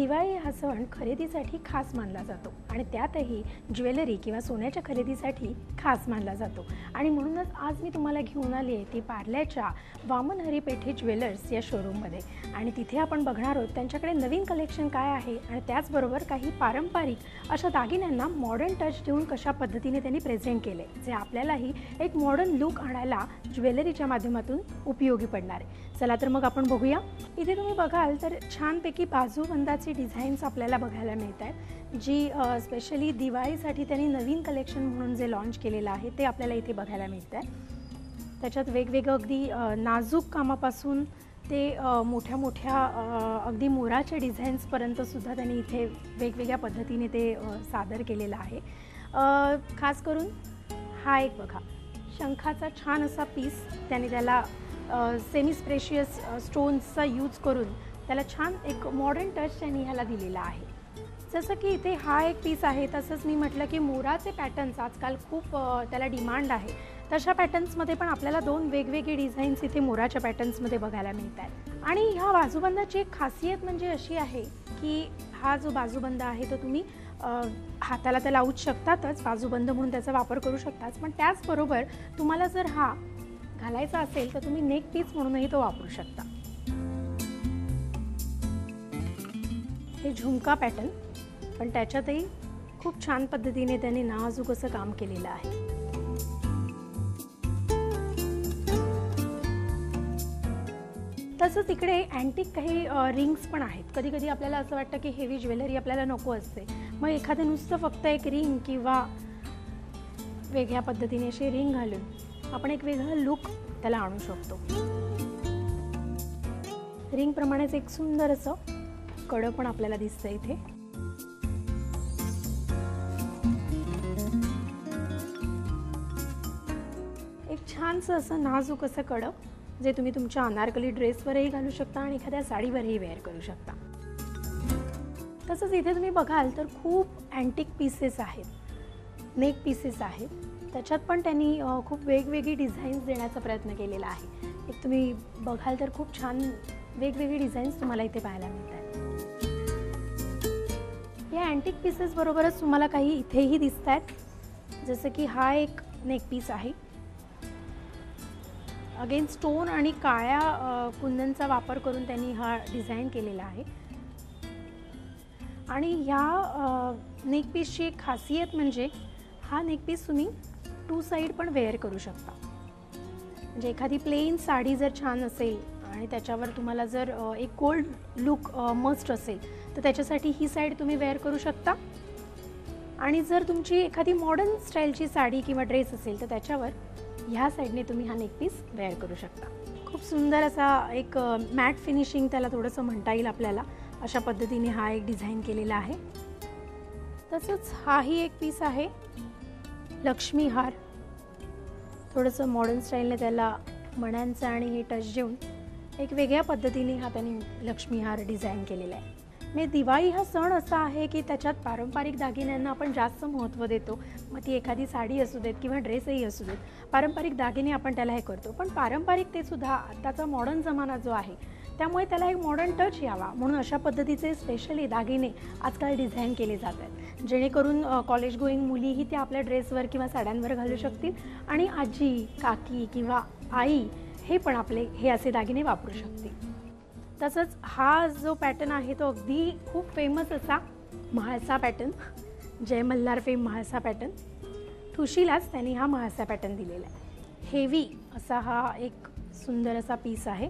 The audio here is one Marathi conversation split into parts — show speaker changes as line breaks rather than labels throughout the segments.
दिवाळी हा सण खरेदीसाठी खास मानला जातो आणि त्यातही ज्वेलरी किंवा सोन्याच्या खरेदीसाठी खास मानला जातो आणि म्हणूनच आज मी तुम्हाला घेऊन आली आहे ती पार्ल्याच्या वामन हरी पेठे ज्वेलर्स या शोरूममध्ये आणि तिथे आपण बघणार आहोत त्यांच्याकडे नवीन कलेक्शन काय आहे आणि त्याचबरोबर काही पारंपरिक अशा दागिन्यांना मॉडर्न टच देऊन कशा पद्धतीने त्यांनी प्रेझेंट केले जे आपल्यालाही एक मॉडर्न लुक आणायला ज्वेलरीच्या माध्यमातून उपयोगी पडणार आहे। चला तर मग आपण बघूया। इथे तुम्ही बघाल तर छानपैकी बाजूबंदाची डिझाईन्स आपल्याला बघायला मिळत आहेत जी स्पेशली दिवाळीसाठी त्यांनी नवीन कलेक्शन म्हणून जे लॉन्च केलेलं आहे ते आपल्याला इथे बघायला मिळत आहे। त्याच्यात वेगवेगळं अगदी नाजूक कामापासून ते मोठ्या मोठ्या अगदी मोराच्या डिझाईन्सपर्यंत सुद्धा त्यांनी इथे वेगवेगळ्या पद्धतीने ते सादर केलेलं आहे। खास करून हा एक बघा शंखाचा छान असा पीस त्यांनी त्याला सेमी स्प्रेशियस स्टोन्सचा यूज करून त्याला छान एक मॉडर्न टच त्यांनी ह्याला दिलेला आहे। जसं की इथे हा एक पीस आहे तसंच मी म्हटलं की मोराचे पॅटर्न्स आजकाल खूप त्याला डिमांड आहे तशा पॅटर्न्समध्ये पण आपल्याला दोन वेगवेगळे डिझाईन्स इथे मोराच्या पॅटर्न्समध्ये बघायला मिळत आहेत। आणि ह्या बाजूबंदाची एक खासियत म्हणजे अशी आहे की हा जो बाजूबंद आहे तो तुम्ही हाताला तर लावूच शकतातच बाजूबंद म्हणून त्याचा वापर करू शकताच पण त्याचबरोबर तुम्हाला जर हा घालायचा असेल तर तुम्ही नेक पीस म्हणूनही तो वापरू शकता। हे झुमका पॅटर्न पण त्याच्यातही खूप छान पद्धतीने त्यांनी नाजूक असं काम केलेलं आहे। तसंच इकडे अँटिक काही रिंग्स पण आहेत। कधी कधी आपल्याला असं वाटतं की हेवी ज्वेलरी आपल्याला नको असते मग एखादं नुसतं फक्त एक रिंग किंवा वेगळ्या पद्धतीने अशी रिंग घालून आपण एक वेगळा लुक त्याला आणू शकतो। रिंग प्रमाणेच एक सुंदर असं कडं पण आपल्याला दिसतं इथे। एक छानसं असं नाजूक असं कडं जे तुम्ही तुमच्या अनारकली ड्रेसवरही घालू शकता आणि एखाद्या साडीवरही वेअर करू शकता। तसंच इथे तुम्ही बघाल तर खूप अँटिक पीसेस आहेत नेक पीसेस आहेत त्याच्यात पण त्यांनी खूप वेगवेगळी डिझाईन्स देण्याचा प्रयत्न केलेला आहे। एक तुम्ही बघाल तर खूप छान वेगवेगळी डिझाईन्स तुम्हाला इथे पाहायला मिळतात। या अँटिक पीसेस बरोबरच तुम्हाला काही इथेही दिसत आहेत जसं की हा एक नेक पीस आहे। अगेन स्टोन आणि काळ्या कुंदनचा वापर करून त्यांनी हा डिझाईन केलेला आहे आणि ह्या नेक पीसची एक खासियत म्हणजे हा नेक पीस तुम्ही टू साइड पण वेअर करू शकता। म्हणजे एखादी प्लेन साडी जर छान असेल आणि त्याच्यावर तुम्हाला जर एक गोल्ड लुक मस्ट असेल तर त्याच्यासाठी ही साइड तुम्ही वेअर करू शकता आणि जर तुमची एखादी मॉडर्न स्टाईलची साडी किंवा ड्रेस असेल तर त्याच्यावर ह्या साईडने तुम्ही हा नेक पीस वेअर करू शकता। खूप सुंदर असा एक मॅट फिनिशिंग त्याला थोडंसं म्हणता येईल आपल्याला अशा पद्धतीने हा एक डिझाईन केलेला आहे। तसंच हाही एक पीस आहे लक्ष्मी हार थोडंसं मॉडर्न स्टाईलने त्याला मण्यांचा आणि हे टच देऊन एक वेगळ्या पद्धतीने हा त्यांनी लक्ष्मी हार डिझाईन केलेला आहे। म्हणजे दिवाळी हा सण असा आहे की त्याच्यात पारंपरिक दागिन्यांना आपण जास्त महत्त्व देतो मग ती एखादी साडी असू देत किंवा ड्रेसही असू देत पारंपरिक दागिने आपण त्याला हे करतो पण पारंपरिकतेसुद्धा आत्ताचा मॉडर्न जमाना जो आहे त्यामुळे त्याला एक मॉडर्न टच यावा म्हणून अशा पद्धतीचे स्पेशली दागिने आजकाल डिझाईन केले जात आहेत जेणेकरून कॉलेज गोईंग मुलीही त्या आपल्या ड्रेसवर किंवा साड्यांवर घालू शकतील आणि आजी काकी किंवा आई हे पण आपले हे असे दागिने वापरू शकतील। तसंच हा जो पॅटर्न आहे तो अगदी खूप फेमस असा म्हाळसा पॅटर्न जय मल्हार फेम म्हाळसा पॅटर्न ठुशीलाच त्यांनी हा म्हाळसा पॅटर्न दिलेला आहे। हेवी असा हा एक सुंदर असा पीस आहे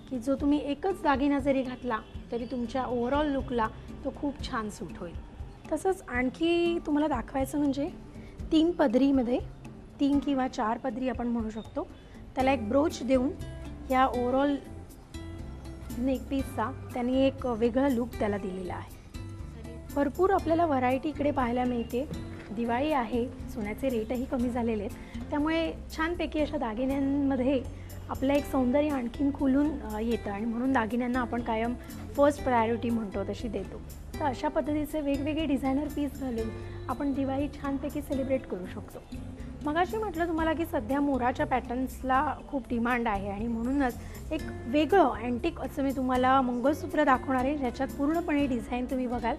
की जो तुम्ही एकच दागिना जरी घातला तरी तुमच्या ओव्हरऑल लुकला तो खूप छान सूट होईल। तसंच आणखी तुम्हाला दाखवायचं म्हणजे 3 पदरीमध्ये 3 किंवा 4 पदरी आपण म्हणू शकतो त्याला एक ब्रोच देऊन या ओव्हरऑल नेक पीसचा त्यांनी एक वेगळा लुक त्याला दिलेला आहे। भरपूर आपल्याला व्हरायटी इकडे पाहायला मिळते। दिवाळी आहे सोन्याचे रेटही कमी झालेले आहेत त्यामुळे छानपैकी अशा दागिन्यांमध्ये आपलं एक सौंदर्य आणखीन खुलून येतं आणि म्हणून दागिन्यांना आपण कायम फर्स्ट प्रायोरिटी म्हणतो तशी देतो। तर अशा पद्धतीचे वेगवेगळे डिझायनर पीस घालून आपण दिवाळी छानपैकी सेलिब्रेट करू शकतो। मगाशी म्हटलं तुम्हाला की सध्या मोराच्या पॅटर्न्सला खूप डिमांड आहे आणि म्हणूनच एक वेगळं अँटिक असं मी तुम्हाला मंगळसूत्र दाखवणार आहे, ज्याच्यात पूर्णपणे डिझाईन तुम्ही बघाल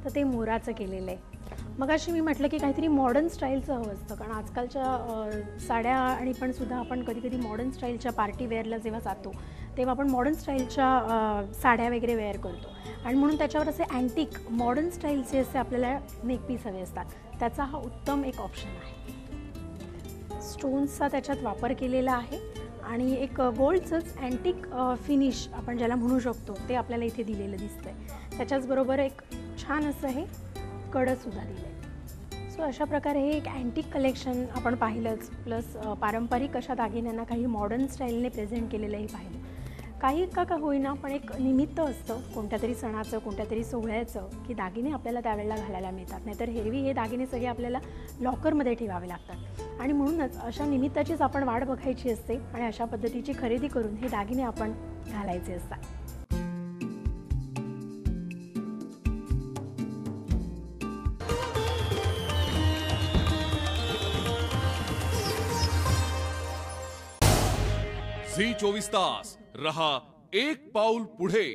तर ते मोराचं केलेलं आहे. मगाशी मी म्हटलं की काहीतरी मॉडर्न स्टाईलचं हवं असतं, कारण आजकालच्या साड्या आणि पण सुद्धा आपण कधी कधी मॉडर्न स्टाईलच्या पार्टी वेअरला जेव्हा जातो तेव्हा आपण मॉडर्न स्टाईलच्या साड्या वगैरे वेअर करतो आणि म्हणून त्याच्यावर असे अँटिक मॉडर्न स्टाईलचे असे आपल्याला नेकपीस हवे असतात. त्याचा हा उत्तम एक ऑप्शन आहे. स्टोन्सचा त्याच्यात वापर केलेला आहे आणि एक गोल्डचंच अँटिक फिनिश आपण ज्याला म्हणू शकतो ते आपल्याला इथे दिलेलं दिसतंय. त्याच्याचबरोबर एक छान असं हे कडंसुद्धा दिलं आहे. सो अशा प्रकारे हे एक अँटिक कलेक्शन आपण पाहिलंच, प्लस पारंपरिक अशा दागिन्यांना काही मॉडर्न स्टाईलने प्रेझेंट केलेलंही पाहिलं. काही का होईना पण एक निमित्त असतं कोणत्या तरी सणाचं, कोणत्या तरी सोहळ्याचं, की दागिने आपल्याला त्यावेळेला घालायला मिळतात. नाहीतर एरवी हे दागिने सगळे आपल्याला लॉकरमध्ये ठेवावे लागतात आणि म्हणूनच अशा निमित्ताचीच आपण वाट बघायची असते आणि अशा पद्धतीची खरेदी करून हे दागिने आपण घालायचे असतात.
झी 24 तास रहा एक पाऊल पुढे.